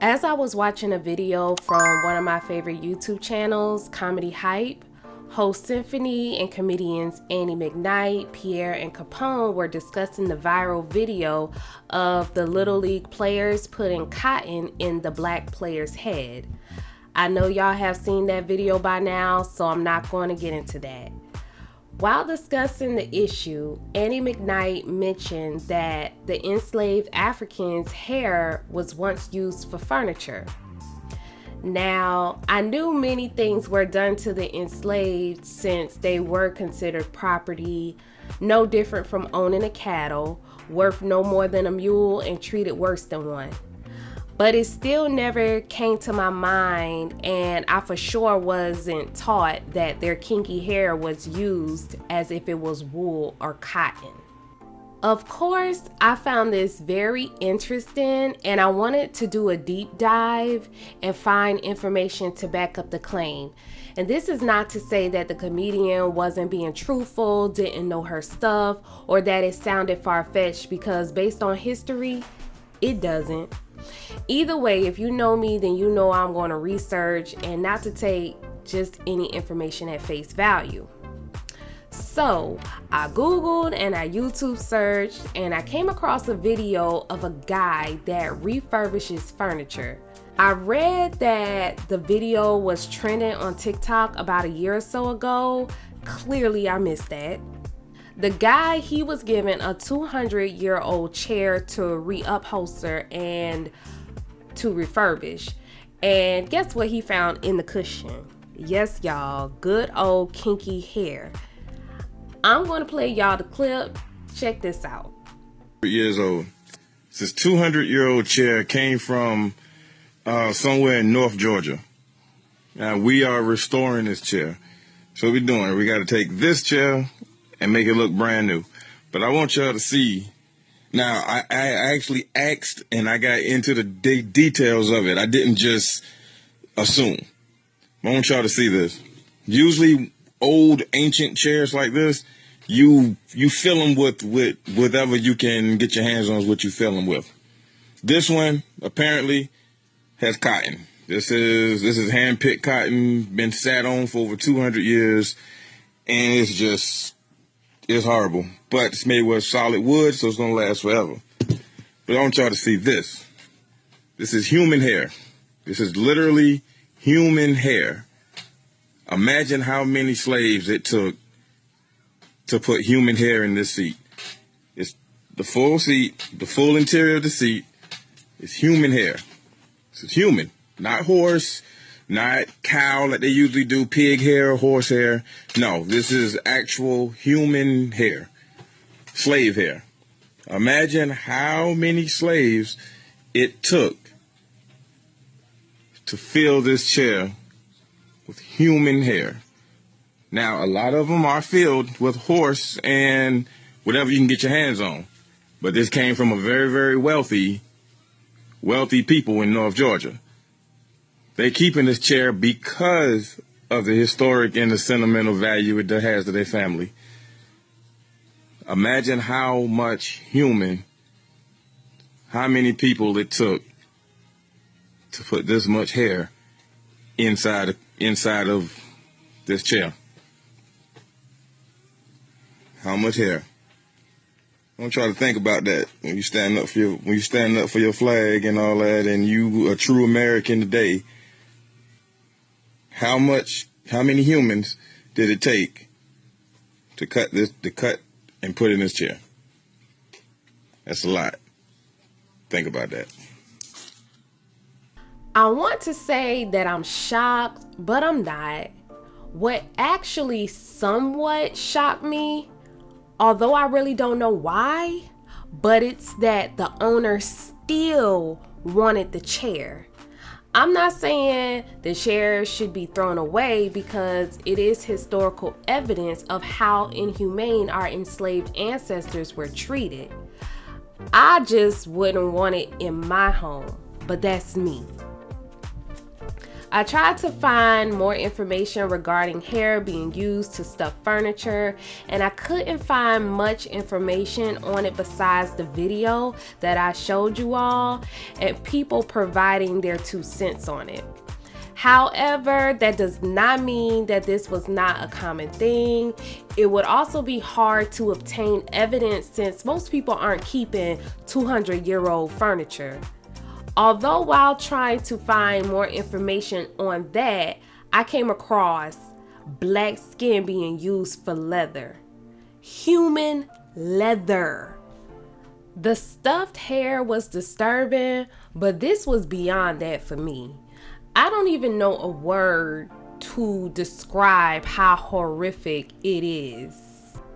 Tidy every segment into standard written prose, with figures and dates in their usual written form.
As I was watching a video from one of my favorite YouTube channels, Comedy Hype, host Symphony and comedians Annie McKnight, Pierre, and Capone were discussing the viral video of the Little League players putting cotton in the black player's head. I know y'all have seen that video by now, so I'm not going to get into that. While discussing the issue, Annie McKnight mentioned that the enslaved Africans' hair was once used for furniture. Now, I knew many things were done to the enslaved since they were considered property, no different from owning a cattle, worth no more than a mule and treated worse than one. But it still never came to my mind, and I for sure wasn't taught that their kinky hair was used as if it was wool or cotton. Of course, I found this very interesting, and I wanted to do a deep dive and find information to back up the claim. And this is not to say that the comedian wasn't being truthful, didn't know her stuff, or that it sounded far-fetched, because based on history, it doesn't. Either way, if you know me, then you know I'm going to research and not to take just any information at face value. So I Googled and I YouTube searched, and I came across a video of a guy that refurbishes furniture. I read that the video was trending on TikTok about a year or so ago. Clearly I missed that. The guy, he was given a 200-year-old chair to reupholster and to refurbish. And guess what he found in the cushion? Yes, y'all, good old kinky hair. I'm going to play y'all the clip. Check this out. Years old. This 200-year-old chair came from somewhere in North Georgia. Now we are restoring this chair. So what we're doing, we got to take this chair and make it look brand new. But I want y'all to see. Now, I actually asked and I got into the details of it. I didn't just assume. I want y'all to see this. Usually, old ancient chairs like this, you fill them with whatever you can get your hands on is what you fill them with. This one apparently has cotton. This is hand-picked cotton, been sat on for over 200 years, and it's horrible. But it's made with solid wood, so it's gonna last forever. But I want y'all to see this. This is human hair. This is literally human hair. Imagine how many slaves it took to put human hair in this seat. It's the full seat, the full interior of the seat. It's human hair. This is human, not horse, not cow like they usually do, pig hair, horse hair. No, this is actual human hair, slave hair. Imagine how many slaves it took to fill this chair with human hair. Now, a lot of them are filled with horse and whatever you can get your hands on. But this came from a very, very wealthy people in North Georgia. They keeping this chair because of the historic and the sentimental value it has to their family. Imagine how many people it took to put this much hair inside of this chair. How much hair? I want y'all to think about that when you stand up for your flag and all that, and you a true American today. How many humans did it take to cut and put in this chair? That's a lot. Think about that. I want to say that I'm shocked, but I'm not. What actually somewhat shocked me, although I really don't know why, but it's that the owner still wanted the chair. I'm not saying the chair should be thrown away because it is historical evidence of how inhumane our enslaved ancestors were treated. I just wouldn't want it in my home, but that's me. I tried to find more information regarding hair being used to stuff furniture, and I couldn't find much information on it besides the video that I showed you all and people providing their 2 cents on it. However, that does not mean that this was not a common thing. It would also be hard to obtain evidence since most people aren't keeping 200-year-old furniture. Although while trying to find more information on that, I came across black skin being used for leather. Human leather. The stuffed hair was disturbing, but this was beyond that for me. I don't even know a word to describe how horrific it is.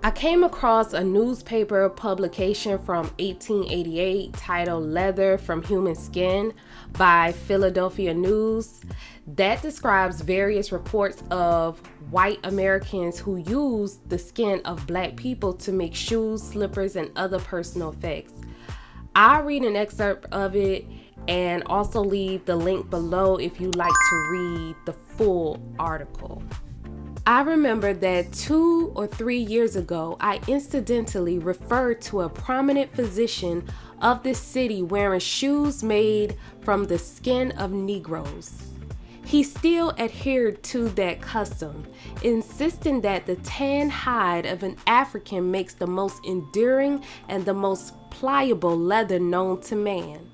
I came across a newspaper publication from 1888 titled Leather from Human Skin by Philadelphia News that describes various reports of white Americans who used the skin of black people to make shoes, slippers, and other personal effects. I'll read an excerpt of it and also leave the link below if you'd like to read the full article. I remember that 2 or 3 years ago, I incidentally referred to a prominent physician of this city wearing shoes made from the skin of Negroes. He still adhered to that custom, insisting that the tan hide of an African makes the most enduring and the most pliable leather known to man.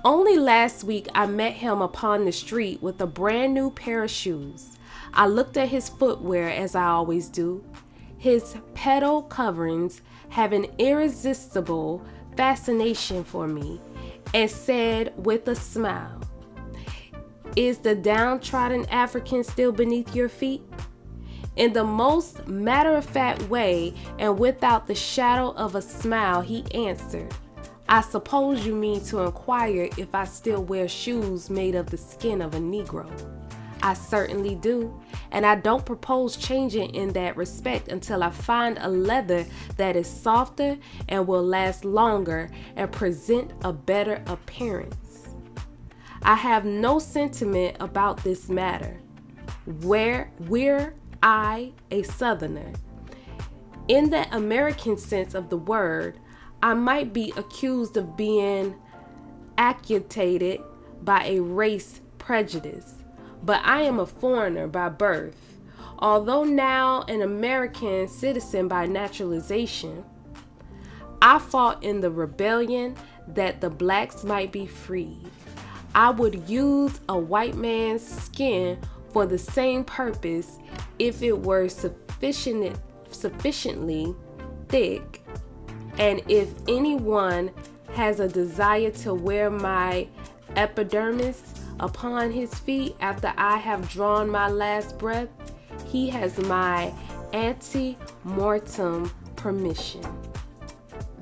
Only last week, I met him upon the street with a brand new pair of shoes. I looked at his footwear as I always do. His pedal coverings have an irresistible fascination for me, and said with a smile, "Is the downtrodden African still beneath your feet?" In the most matter-of-fact way and without the shadow of a smile, he answered, "I suppose you mean to inquire if I still wear shoes made of the skin of a Negro." I certainly do, and I don't propose changing in that respect until I find a leather that is softer and will last longer and present a better appearance. I have no sentiment about this matter. Were I a Southerner? In the American sense of the word, I might be accused of being actuated by a race prejudice. But I am a foreigner by birth, although now an American citizen by naturalization. I fought in the rebellion that the blacks might be freed. I would use a white man's skin for the same purpose if it were sufficiently thick, and if anyone has a desire to wear my epidermis upon his feet after I have drawn my last breath, he has my ante-mortem permission.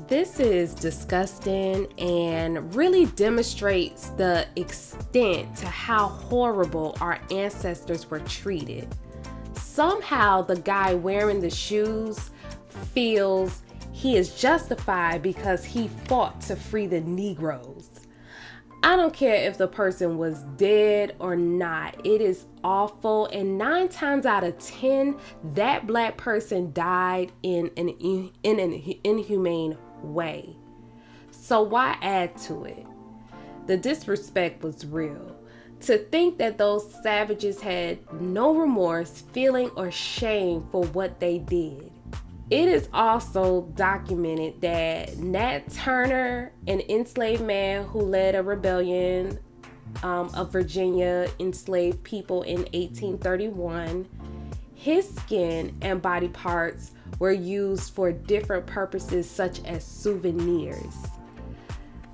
This is disgusting and really demonstrates the extent to how horrible our ancestors were treated. Somehow the guy wearing the shoes feels he is justified because he fought to free the Negroes. I don't care if the person was dead or not. It is awful, and 9 times out of 10, that black person died in an inhumane way. So why add to it? The disrespect was real. To think that those savages had no remorse, feeling, or shame for what they did. It is also documented that Nat Turner, an enslaved man who led a rebellion of Virginia enslaved people in 1831, his skin and body parts were used for different purposes such as souvenirs.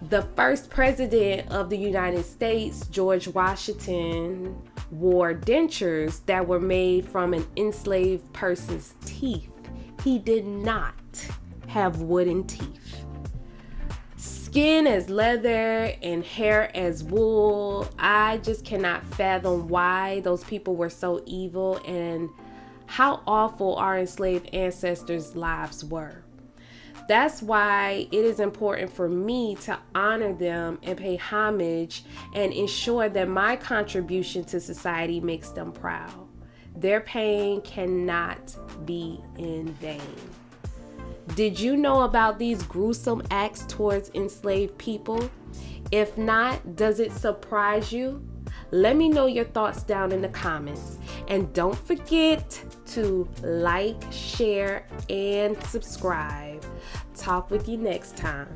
The first president of the United States, George Washington, wore dentures that were made from an enslaved person's teeth. He did not have wooden teeth. Skin as leather and hair as wool. I just cannot fathom why those people were so evil and how awful our enslaved ancestors' lives were. That's why it is important for me to honor them and pay homage and ensure that my contribution to society makes them proud. Their pain cannot be in vain. Did you know about these gruesome acts towards enslaved people? If not, does it surprise you? Let me know your thoughts down in the comments. And don't forget to like, share, and subscribe. Talk with you next time.